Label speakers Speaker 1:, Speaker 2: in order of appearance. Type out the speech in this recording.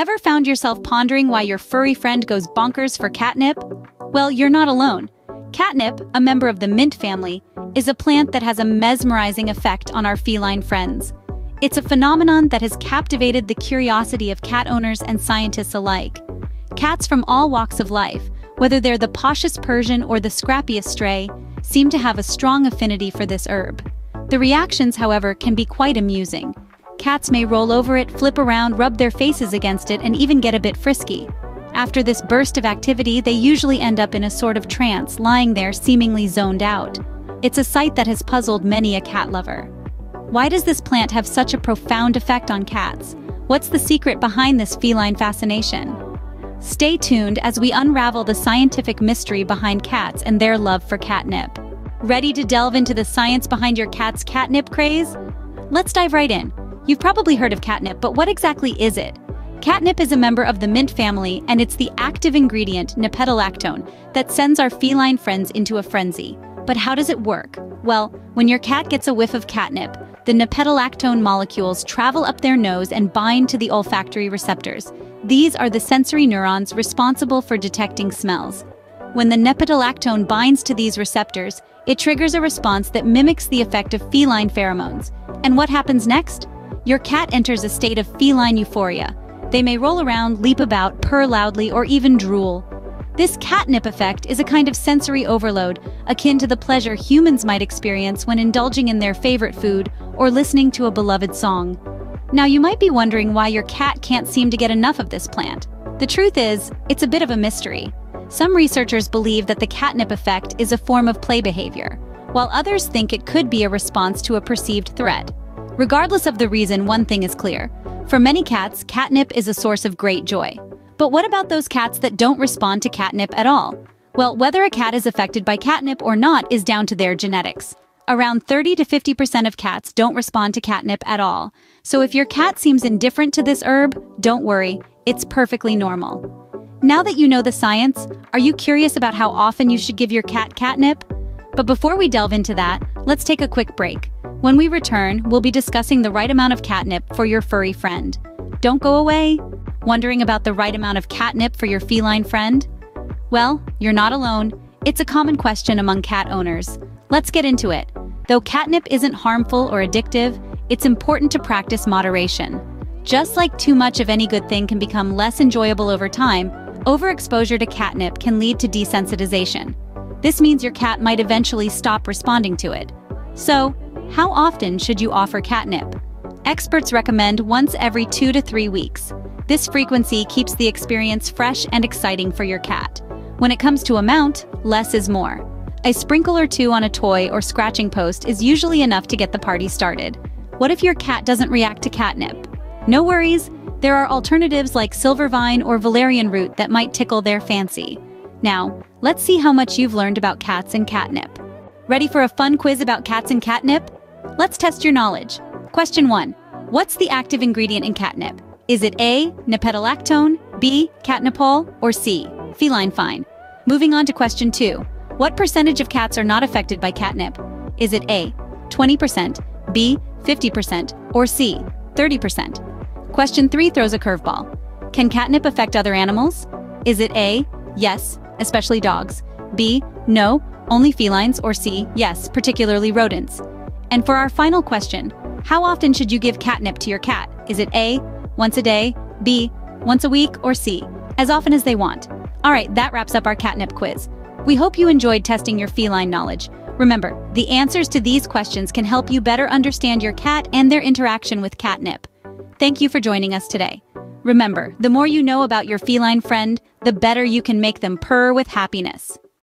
Speaker 1: Ever found yourself pondering why your furry friend goes bonkers for catnip? Well, you're not alone. Catnip, a member of the mint family, is a plant that has a mesmerizing effect on our feline friends. It's a phenomenon that has captivated the curiosity of cat owners and scientists alike. Cats from all walks of life, whether they're the poshest Persian or the scrappiest stray, seem to have a strong affinity for this herb. The reactions, however, can be quite amusing. Cats may roll over it, flip around, rub their faces against it, and even get a bit frisky. After this burst of activity, they usually end up in a sort of trance, lying there seemingly zoned out. It's a sight that has puzzled many a cat lover. Why does this plant have such a profound effect on cats? What's the secret behind this feline fascination? Stay tuned as we unravel the scientific mystery behind cats and their love for catnip. Ready to delve into the science behind your cat's catnip craze? Let's dive right in. You've probably heard of catnip, but what exactly is it? Catnip is a member of the mint family, and it's the active ingredient, nipetolactone, that sends our feline friends into a frenzy. But how does it work? Well, when your cat gets a whiff of catnip, the nipetolactone molecules travel up their nose and bind to the olfactory receptors. These are the sensory neurons responsible for detecting smells. When the nipetolactone binds to these receptors, it triggers a response that mimics the effect of feline pheromones. And what happens next? Your cat enters a state of feline euphoria. They may roll around, leap about, purr loudly, or even drool. This catnip effect is a kind of sensory overload, akin to the pleasure humans might experience when indulging in their favorite food or listening to a beloved song. Now, you might be wondering why your cat can't seem to get enough of this plant. The truth is, it's a bit of a mystery. Some researchers believe that the catnip effect is a form of play behavior, while others think it could be a response to a perceived threat. Regardless of the reason, one thing is clear. For many cats, catnip is a source of great joy. But what about those cats that don't respond to catnip at all? Well, whether a cat is affected by catnip or not is down to their genetics. Around 30 to 50% of cats don't respond to catnip at all. So if your cat seems indifferent to this herb, don't worry, it's perfectly normal. Now that you know the science, are you curious about how often you should give your cat catnip? But before we delve into that, let's take a quick break. When we return, we'll be discussing the right amount of catnip for your furry friend. Don't go away. Wondering about the right amount of catnip for your feline friend? Well, you're not alone. It's a common question among cat owners. Let's get into it. Though catnip isn't harmful or addictive, it's important to practice moderation. Just like too much of any good thing can become less enjoyable over time, overexposure to catnip can lead to desensitization. This means your cat might eventually stop responding to it. So, how often should you offer catnip? Experts recommend once every 2 to 3 weeks. This frequency keeps the experience fresh and exciting for your cat. When it comes to amount, less is more. A sprinkle or two on a toy or scratching post is usually enough to get the party started. What if your cat doesn't react to catnip? No worries, there are alternatives like silvervine or valerian root that might tickle their fancy. Now, let's see how much you've learned about cats and catnip. Ready for a fun quiz about cats and catnip? Let's test your knowledge. Question 1. What's the active ingredient in catnip? Is it A, nipetolactone, B, catnipol, or C, feline fine? Moving on to question 2. What percentage of cats are not affected by catnip? Is it A, 20%, B, 50%, or C, 30%? Question 3 throws a curveball. Can catnip affect other animals? Is it A, yes, especially dogs, B, no, only felines, or C, yes, particularly rodents? And for our final question, how often should you give catnip to your cat? Is it A, once a day, B, once a week, or C, as often as they want? All right, that wraps up our catnip quiz. We hope you enjoyed testing your feline knowledge. Remember, the answers to these questions can help you better understand your cat and their interaction with catnip. Thank you for joining us today. Remember, the more you know about your feline friend, the better you can make them purr with happiness.